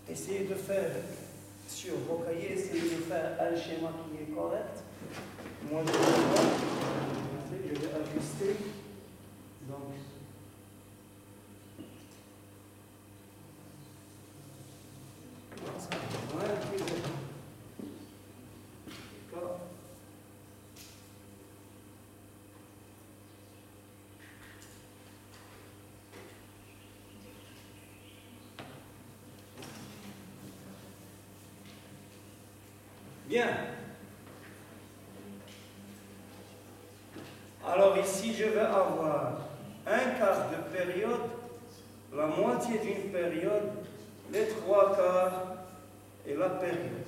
essayez de faire sur vos cahiers, essayez de faire un schéma qui est correct. Moi, je vais ajuster. Donc, bien. Alors ici, je vais avoir un quart de période, la moitié d'une période, les trois quarts et la période.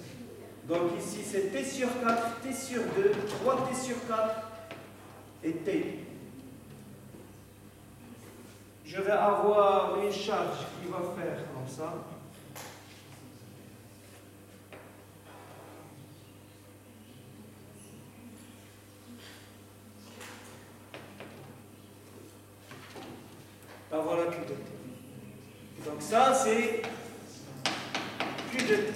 Donc ici, c'est T sur 4, T sur 2, 3T sur 4 et T. Je vais avoir une charge qui va faire comme ça. Là, voilà Q de T. Donc ça, c'est Q de T.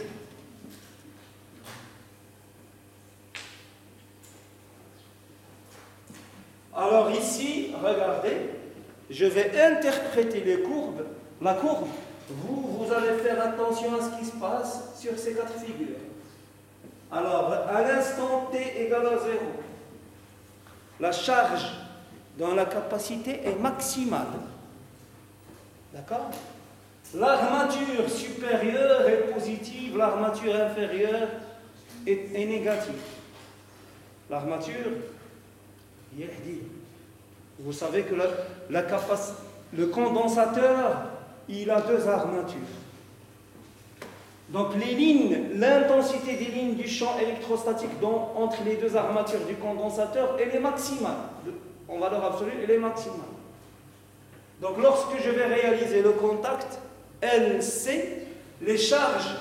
Alors ici, regardez, je vais interpréter les courbes. La courbe, vous allez faire attention à ce qui se passe sur ces quatre figures. Alors, à l'instant t égale à 0, la charge dans la capacité est maximale. D'accord? L'armature supérieure est positive, l'armature inférieure est négative. L'armature, vous savez que le condensateur, il a deux armatures. Donc les lignes, l'intensité des lignes du champ électrostatique entre les deux armatures du condensateur, elle est maximale. En valeur absolue, elle est maximale. Donc lorsque je vais réaliser le contact, LC, les charges,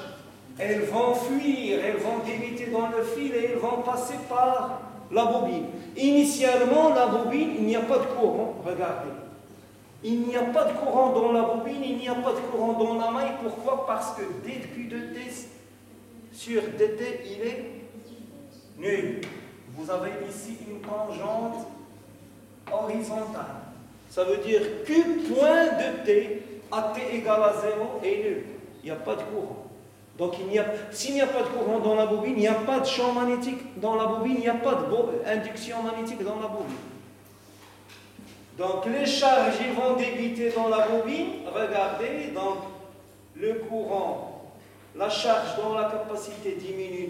elles vont fuir, elles vont débiter dans le fil et elles vont passer par la bobine. Initialement, la bobine, il n'y a pas de courant, regardez. Il n'y a pas de courant dans la bobine, il n'y a pas de courant dans la maille. Pourquoi? Parce que dQ de T sur dt, il est nul. Vous avez ici une tangente horizontale. Ça veut dire Q point de T à T égale à 0 est nul. Il n'y a pas de courant. Donc s'il n'y a pas de courant dans la bobine, il n'y a pas de champ magnétique dans la bobine, il n'y a pas d'induction magnétique dans la bobine. Donc les charges ils vont débiter dans la bobine. Regardez, donc le courant, la charge dans la capacité diminue,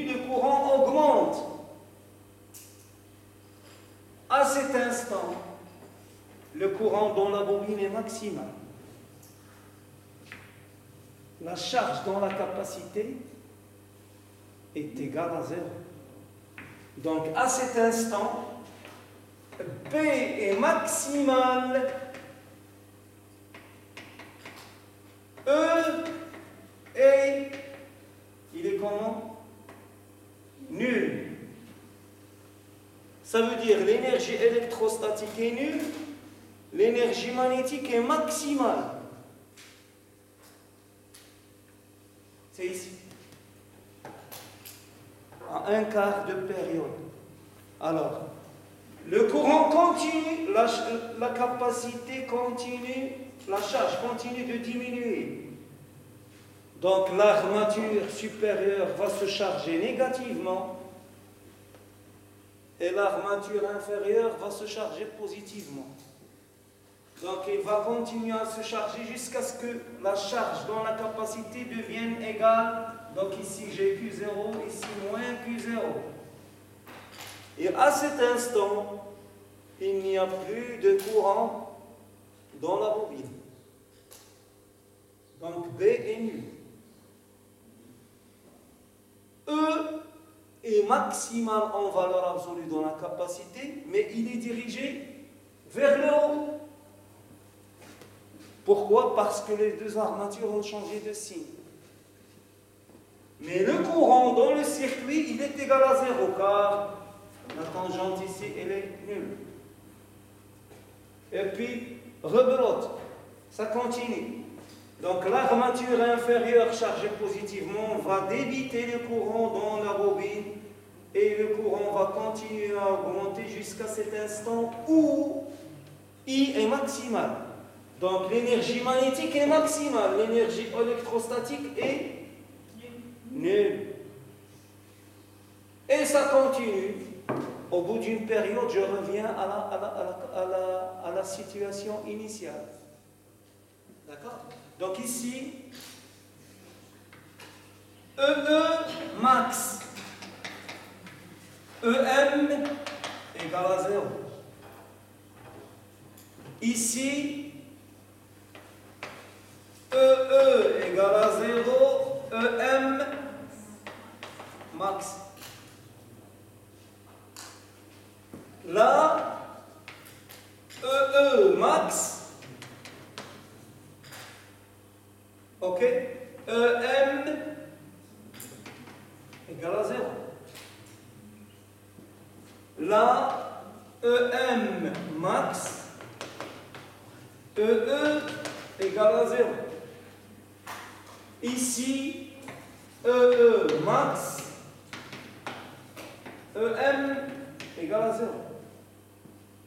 le courant augmente. À cet instant, le courant dans la bobine est maximal. La charge dans la capacité est égale à 0. Donc à cet instant, P est maximal, E est, il est comment? Nul. Ça veut dire l'énergie électrostatique est nulle, l'énergie magnétique est maximale. C'est ici. À un quart de période. Alors, le courant continue, la capacité continue, la charge continue de diminuer. Donc l'armature supérieure va se charger négativement et l'armature inférieure va se charger positivement. Donc il va continuer à se charger jusqu'à ce que la charge dans la capacité devienne égale. Donc ici j'ai Q0, ici moins Q0. Et à cet instant, il n'y a plus de courant dans la bobine. Donc B est nul. E est maximal en valeur absolue dans la capacité, mais il est dirigé vers le haut. Pourquoi? Parce que les deux armatures ont changé de signe. Mais le courant dans le circuit, il est égal à 0, car la tangente ici, elle est nulle. Et puis, rebelote, ça continue. Donc l'armature inférieure chargée positivement va débiter le courant dans la bobine et le courant va continuer à augmenter jusqu'à cet instant où I est maximal. Donc l'énergie magnétique est maximale, l'énergie électrostatique est nulle. Et ça continue. Au bout d'une période, je reviens à la situation initiale. D'accord? Donc ici, EE max, EM égale à 0. Ici, EE égale à 0, EM max. Là, EE max, ok, EM égale à 0. Là, EM max, EE égale à 0. Ici, EE max, EM égale à 0.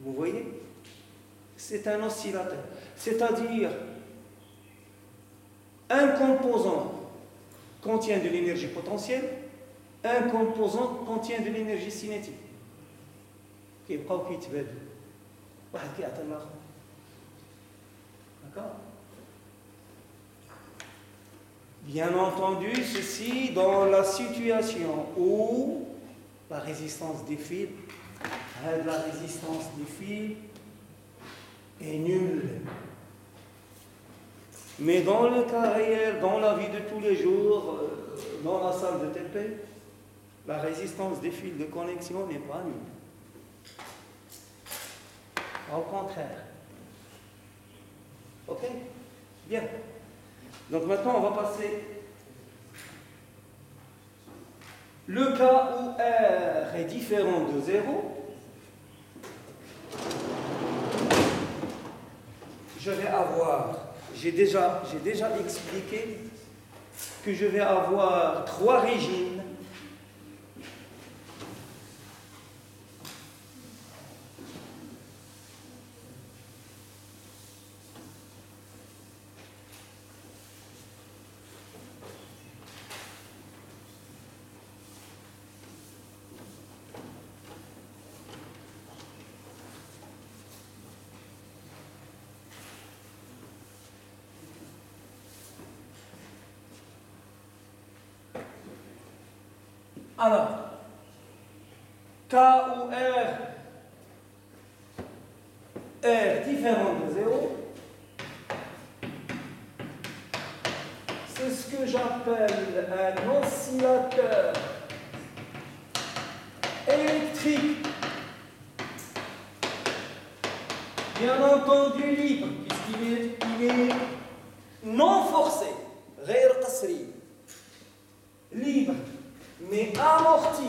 Vous voyez? C'est un oscillateur. C'est-à-dire, un composant contient de l'énergie potentielle, un composant contient de l'énergie cinétique. D'accord? Bien entendu, ceci dans la situation où la résistance des fils, la résistance des fils est nulle. Mais dans le cas réel, dans la vie de tous les jours, dans la salle de TP, la résistance des fils de connexion n'est pas nulle. Au contraire. Ok? Bien. Donc maintenant, on va passer. Le cas où R est différent de 0, je vais avoir, j'ai déjà expliqué que je vais avoir 3 régimes. Alors, cas où R est différent de 0, c'est ce que j'appelle un oscillateur électrique, bien entendu libre, puisqu'il est non forcé, غير قصري, libre, mais amorti.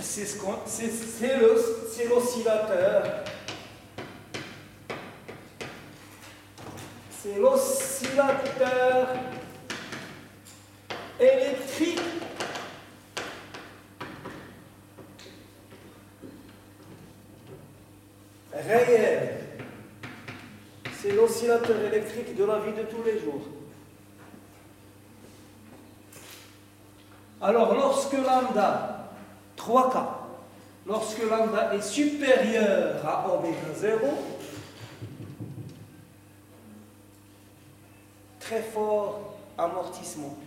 C'est l'oscillateur. C'est l'oscillateur électrique réel. C'est l'oscillateur électrique de la vie de tous les jours. Alors, lorsque lambda, 3 cas, lorsque lambda est supérieur à oméga 0, très fort amortissement.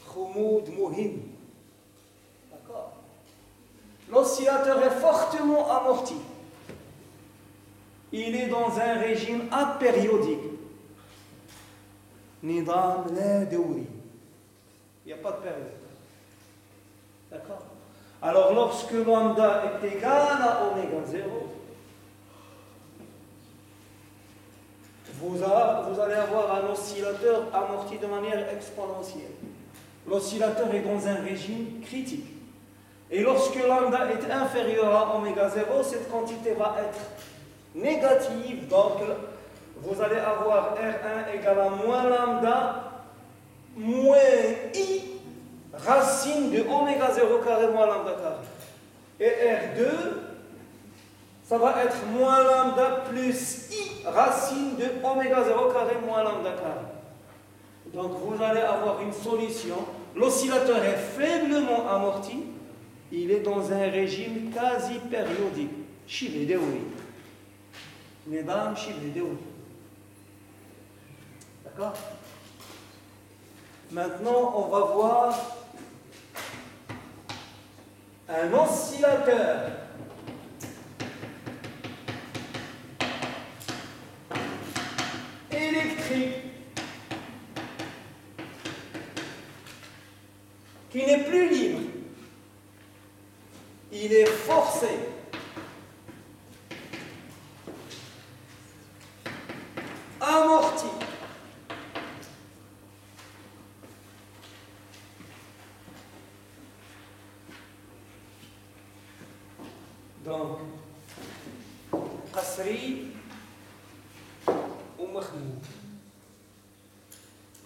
Khoumoud Mouhim. D'accord? L'oscillateur est fortement amorti. Il est dans un régime apériodique. Nidam la douri. Il n'y a pas de période. D'accord? Alors, lorsque lambda est égal à oméga 0, vous allez avoir un oscillateur amorti de manière exponentielle. L'oscillateur est dans un régime critique. Et lorsque lambda est inférieur à oméga 0, cette quantité va être négative. Donc, vous allez avoir R1 égale à moins lambda moins I racine de oméga 0 carré moins lambda carré. Et R2, ça va être moins lambda plus I racine de oméga 0 carré moins lambda carré. Donc vous allez avoir une solution. L'oscillateur est faiblement amorti. Il est dans un régime quasi périodique. Shibe Deoui. Mesdames, Shibe Deoui. D'accord? Maintenant, on va voir un oscillateur électrique qui n'est plus libre. Il est forcé. Amorti. Donc, Qasri ou Mahmoud.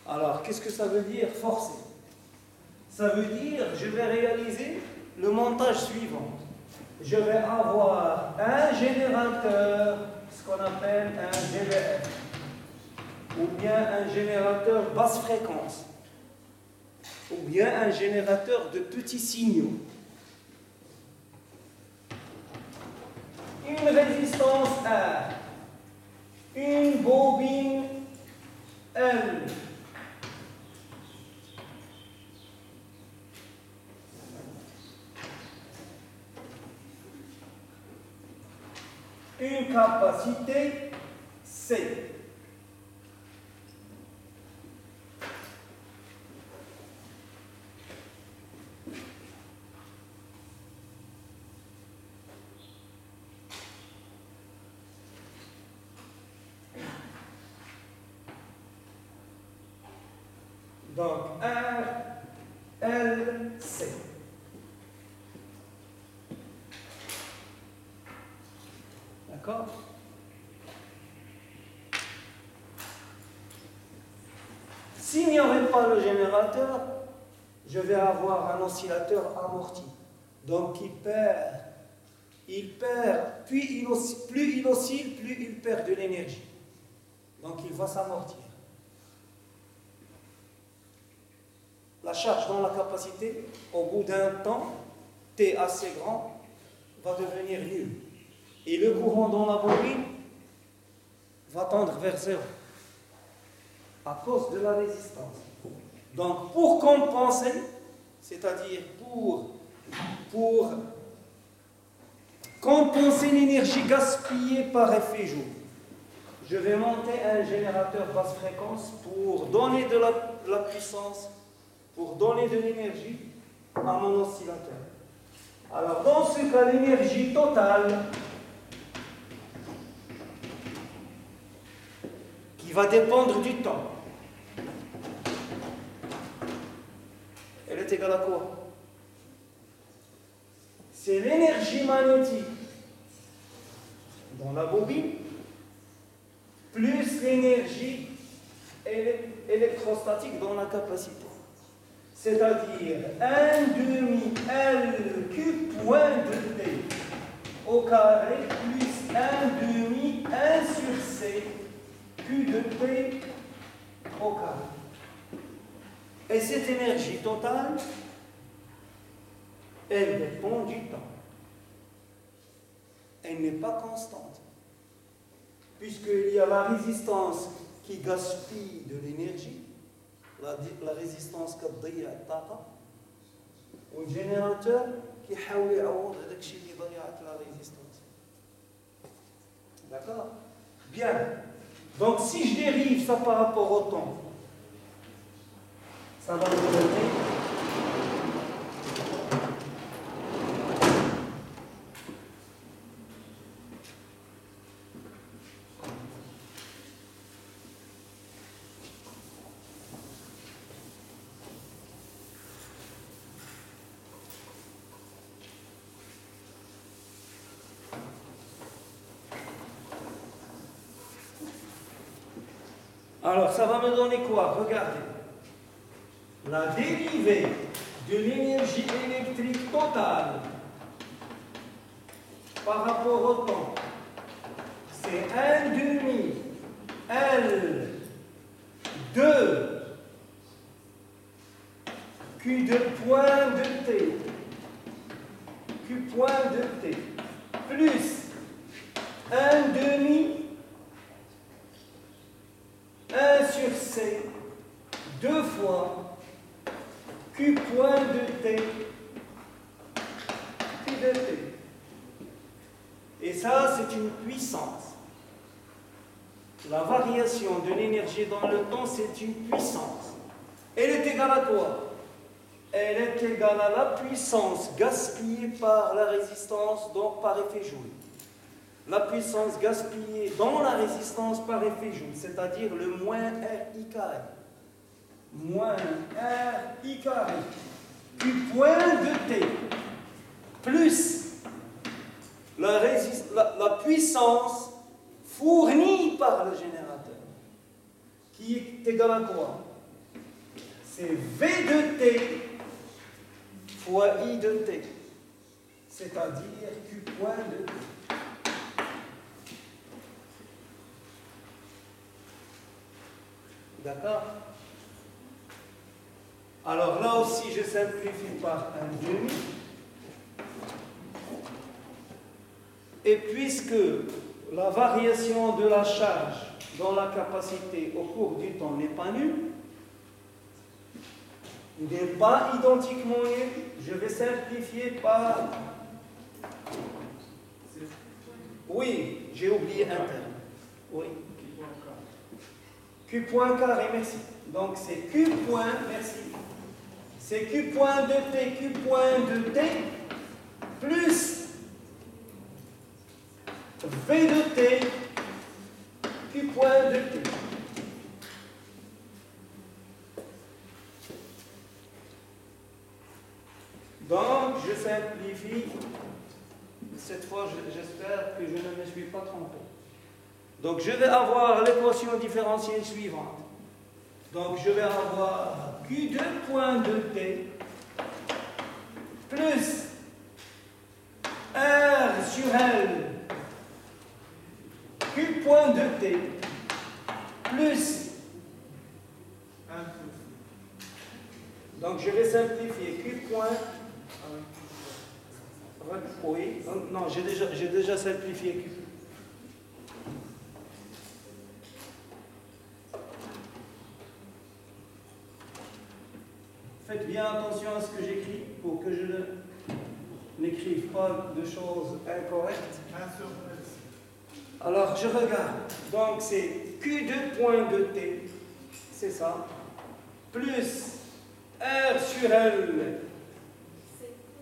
Alors, qu'est-ce que ça veut dire forcer? Ça veut dire, je vais réaliser le montage suivant. Je vais avoir un générateur, ce qu'on appelle un GVF, ou bien un générateur basse fréquence, ou bien un générateur de petits signaux. Une résistance R, une bobine L, une capacité C. Donc, R, L, C. D'accord? S'il n'y aurait pas le générateur, je vais avoir un oscillateur amorti. Donc, il perd, plus il oscille, plus il perd de l'énergie. Donc, il va s'amortir. La charge dans la capacité, au bout d'un temps, T assez grand, va devenir nul. Et le courant dans la bobine va tendre vers zéro à cause de la résistance. Donc, pour compenser, c'est-à-dire pour compenser l'énergie gaspillée par effet joule, je vais monter un générateur basse fréquence pour donner de la puissance, pour donner de l'énergie à mon oscillateur. Alors, dans ce cas, l'énergie totale qui va dépendre du temps, elle est égale à quoi? C'est l'énergie magnétique dans la bobine plus l'énergie électrostatique dans la capacité. C'est-à-dire 1 demi L point de T au carré plus 1 demi 1 sur C Q de T au carré. Et cette énergie totale, elle dépend du temps. Elle n'est pas constante. Puisqu'il y a la résistance qui gaspille de l'énergie, la résistance qui ضيع الطاقة, ou le générateur qui يحاول يعوض هذاك الشيء اللي ضيعت la résistance. D'accord? Bien. Donc si je dérive ça par rapport au temps, ça va me donner Alors, ça va me donner quoi? Regardez. La dérivée de l'énergie électrique totale par rapport au temps, c'est 1 demi L 2 Q de point de T, Q point de T, plus 1 demi 1 sur C, 2 fois Q point de T, Q de T. Et ça, c'est une puissance. La variation de l'énergie dans le temps, c'est une puissance. Elle est égale à quoi? Elle est égale à la puissance gaspillée par la résistance, donc par effet Joule. La puissance gaspillée dans la résistance par effet Joule, c'est-à-dire le moins RI carré. Moins RI carré. Q point de T plus la puissance fournie par le générateur, qui est égale à quoi? C'est V de T fois I de T, c'est-à-dire Q point de T. D'accord? Alors là aussi, je simplifie par un demi. Et puisque la variation de la charge dans la capacité au cours du temps n'est pas nulle, n'est pas identiquement nulle, je vais simplifier par... Oui, j'ai oublié un terme. Oui. Q point carré, merci. Donc c'est Q point, merci. C'est Q point de T, Q point de T, plus V de T, Q point de T. Donc, je simplifie. Cette fois, j'espère que je ne me suis pas trompé. Donc, je vais avoir l'équation différentielle suivante. Donc, je vais avoir Q2 point de T plus R sur L Q point de T plus, donc je vais simplifier Q point, oui, non, j'ai déjà simplifié Q. Faites bien attention à ce que j'écris pour que je n'écrive pas de choses incorrectes. Alors, je regarde. Donc, c'est Q2 point de T, c'est ça, plus R sur L,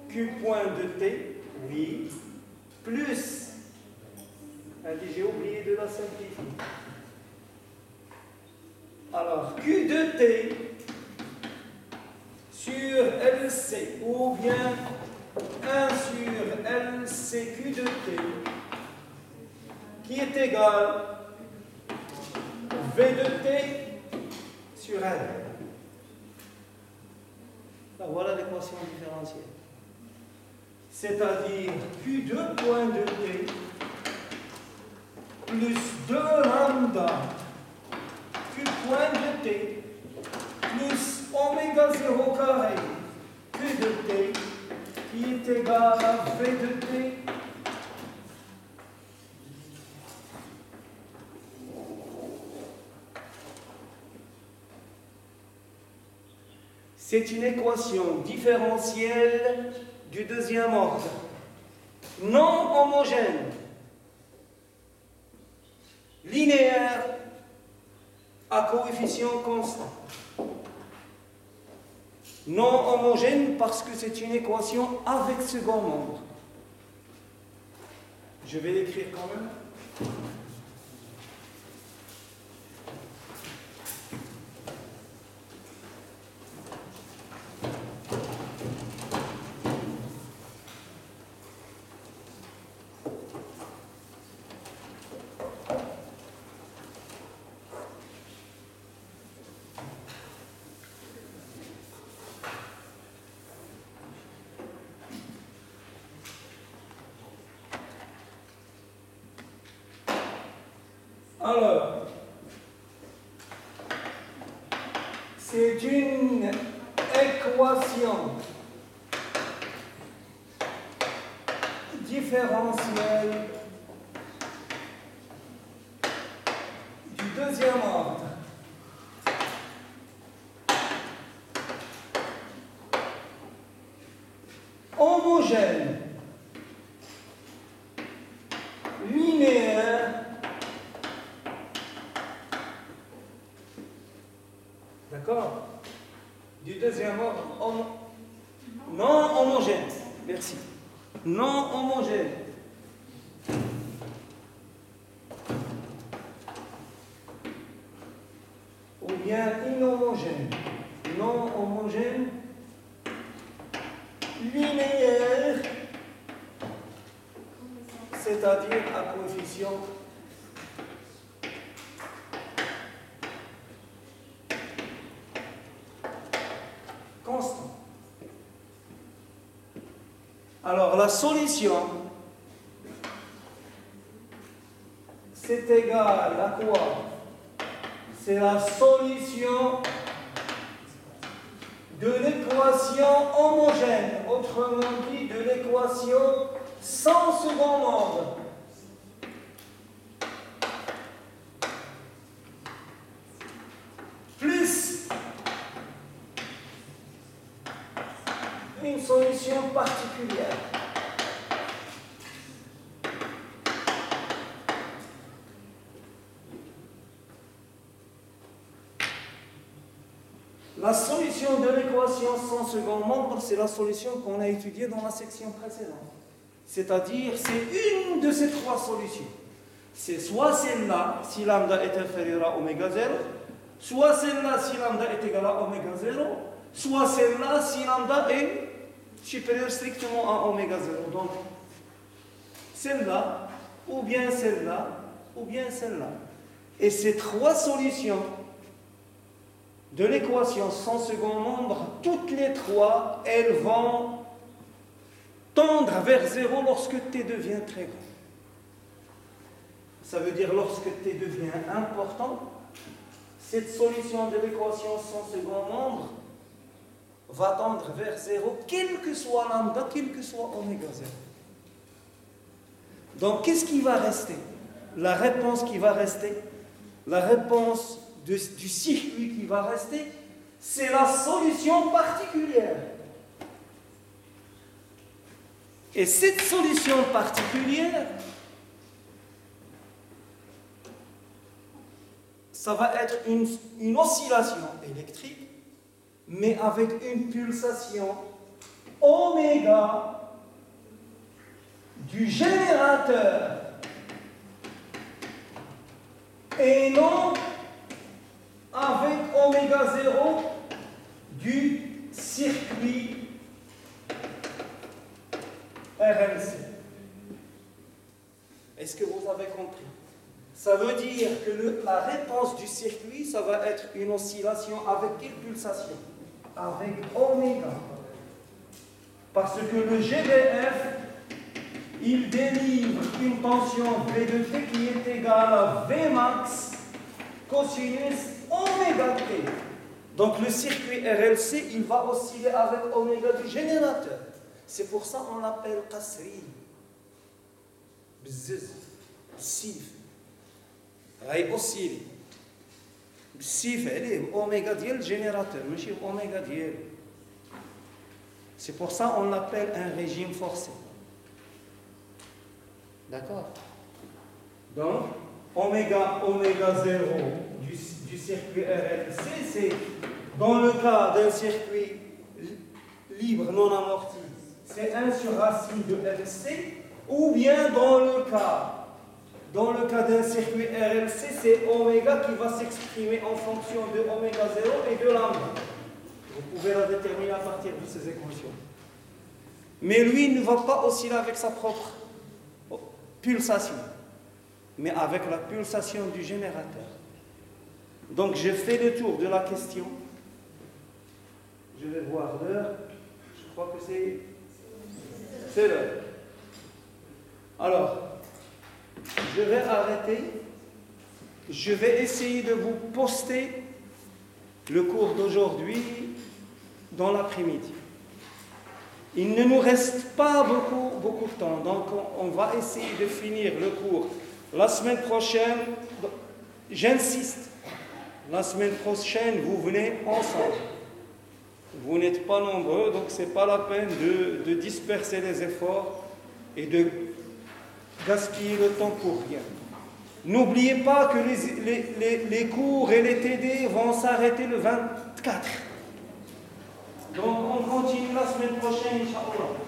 Q point de T, oui, plus, allez, j'ai oublié de la simplifier. Alors, Q de T sur LC, ou bien 1 sur LCQ de T, qui est égal V de T sur L. Là, voilà l'équation différentielle. C'est-à-dire Q2 point de T plus 2 lambda Q point de T plus oméga 0 carré Q de T qui est égal à V de T c'est une équation différentielle du deuxième ordre, non homogène, linéaire à coefficient constant. Non homogène parce que c'est une équation avec second nombre. Je vais l'écrire quand même. Alors, c'est une équation différentielle du deuxième ordre. Homogène, linéaire, d'accord? Du deuxième ordre, non homogène, merci, non homogène. Ou bien inhomogène, non homogène, linéaire, c'est-à-dire à coefficient constant. Alors la solution, c'est égal à quoi? C'est la solution de l'équation homogène, autrement dit de l'équation sans second ordre. Plus une solution particulière. La solution de l'équation sans second membre, c'est la solution qu'on a étudiée dans la section précédente. C'est-à-dire, c'est une de ces trois solutions. C'est soit celle-là, si lambda est inférieur à oméga 0, soit celle-là, si lambda est égal à oméga 0, soit celle-là, si lambda est supérieur strictement à oméga 0. Donc, celle-là, ou bien celle-là, ou bien celle-là. Et ces trois solutions de l'équation sans second membre, toutes les trois, elles vont tendre vers 0 lorsque t devient très grand. Ça veut dire lorsque t devient important, cette solution de l'équation sans second membre va tendre vers 0, quel que soit lambda, quel que soit oméga 0. Donc, qu'est-ce qui va rester? La réponse qui va rester, la réponse du circuit qui va rester, c'est la solution particulière. Et cette solution particulière, ça va être une oscillation électrique, mais avec une pulsation oméga du générateur et non avec oméga 0 du circuit RLC. Est-ce que vous avez compris? Ça veut dire que la réponse du circuit, ça va être une oscillation avec quelle pulsation? Avec oméga. Parce que le GDF, il délivre une tension V de T qui est égale à V max cosinus oméga T. Donc le circuit RLC, il va osciller avec oméga du générateur. C'est pour ça qu'on l'appelle qasri. Bzzz, sif. غاي oscille. Sif, oméga ديال générateur, ماشي oméga ديال. C'est pour ça qu'on l'appelle un régime forcé. D'accord? Donc, oméga 0 du circuit RLC, c'est dans le cas d'un circuit libre non amorti, c'est 1 sur racine de RC, ou bien dans le cas d'un circuit RLC, c'est oméga qui va s'exprimer en fonction de oméga 0 et de lambda. Vous pouvez la déterminer à partir de ces équations. Mais lui, il ne va pas osciller avec sa propre pulsation, mais avec la pulsation du générateur. Donc, j'ai fait le tour de la question. Je vais voir l'heure. Je crois que c'est l'heure. Alors, je vais arrêter je vais essayer de vous poster le cours d'aujourd'hui dans l'après-midi. Il ne nous reste pas beaucoup de temps, donc on va essayer de finir le cours la semaine prochaine. J'insiste, la semaine prochaine, vous venez ensemble. Vous n'êtes pas nombreux, donc ce n'est pas la peine de disperser les efforts et de gaspiller le temps pour rien. N'oubliez pas que les cours et les TD vont s'arrêter le 24. Donc on continue la semaine prochaine, Inch'Allah.